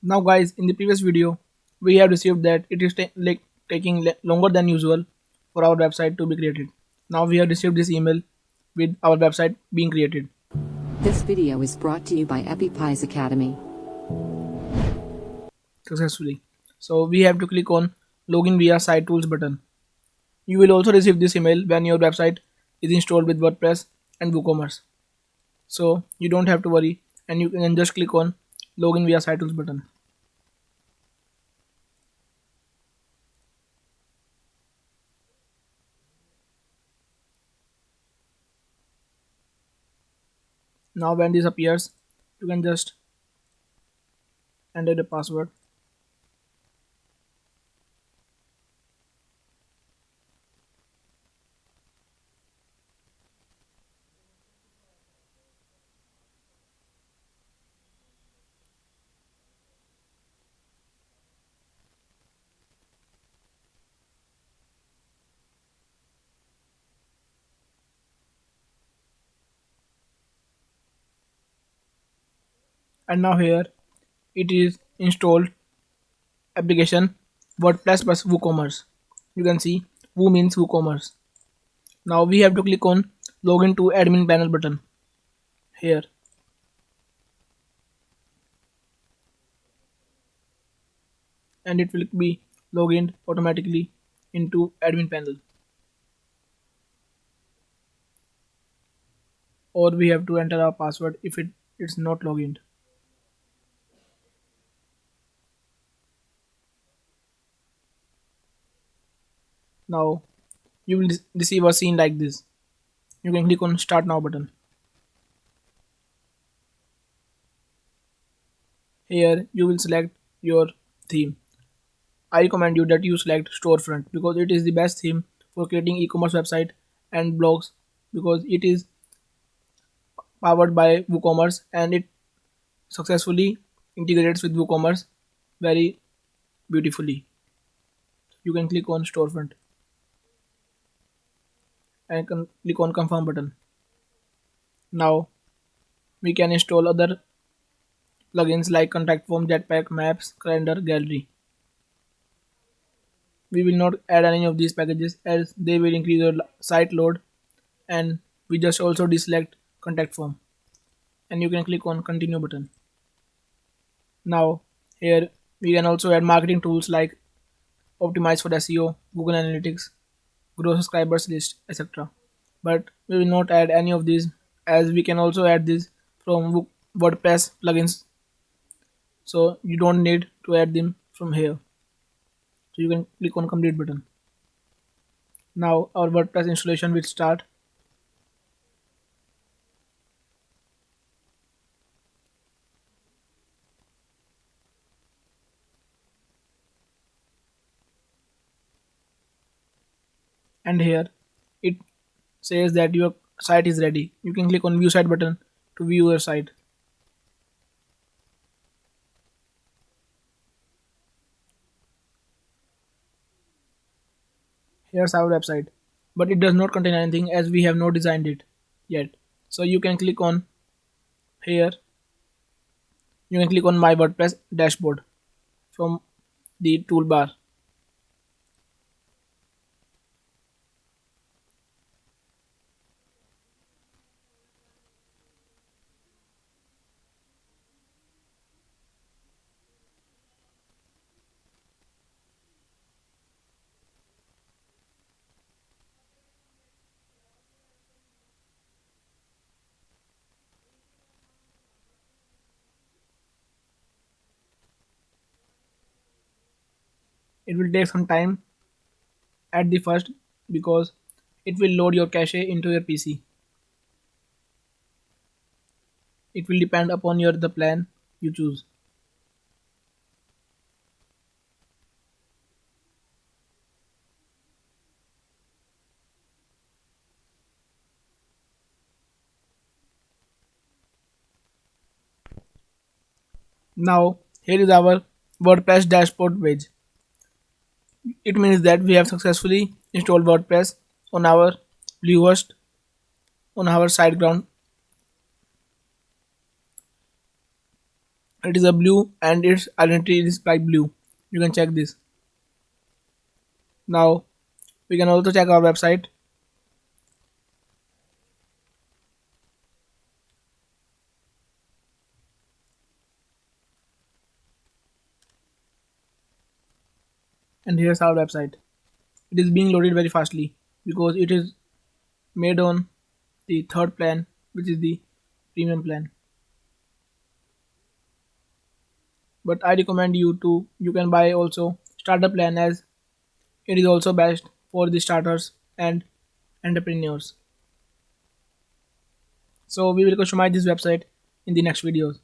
Now guys, in the previous video, we have received that it is taking longer than usual for our website to be created. Now we have received this email with our website being created This video is brought to you by EpiPies Academy. successfully. So we have to click on login via site tools button. You will also receive this email when your website is installed with WordPress and WooCommerce. So you don't have to worry and you can just click on login via site tools button. Now when this appears, you can just enter the password. And now here it is installed application WordPress plus WooCommerce. You can see Woo means WooCommerce. Now we have to click on login to admin panel button here, and it will be logged automatically into admin panel, or we have to enter our password if it's not logged in. Now you will receive a scene like this. You can click on start now button. Here you will select your theme. I recommend you that you select storefront because it is the best theme for creating e-commerce website and blogs, because it is powered by WooCommerce and it successfully integrates with WooCommerce very beautifully. You can click on storefront and click on confirm button. Now we can install other plugins like contact form, jetpack, maps, calendar, gallery. We will not add any of these packages as they will increase your site load, and we just also deselect contact form and you can click on continue button. Now here we can also add marketing tools like optimize for SEO, Google Analytics, grow subscribers list, etc. But we will not add any of these as we can also add this from WordPress plugins, so you don't need to add them from here. So you can click on complete button. Now our WordPress installation will start. And here it says that your site is ready. You can click on view site button to view your site. Here's our website, but it does not contain anything as we have not designed it yet. So you can click on here. You can click on my WordPress dashboard from the toolbar. It will take some time at the first because it will load your cache into your PC. It will depend upon your the plan you choose. Now here is our WordPress dashboard page. It means that we have successfully installed WordPress on our Bluehost on our SiteGround. It is a blue and its identity is like blue. You can check this. Now we can also check our website, and here's our website. It is being loaded very fastly because it is made on the third plan, which is the premium plan. But I recommend you can buy also starter plan, as it is also best for the starters and entrepreneurs. So we will customize this website in the next videos.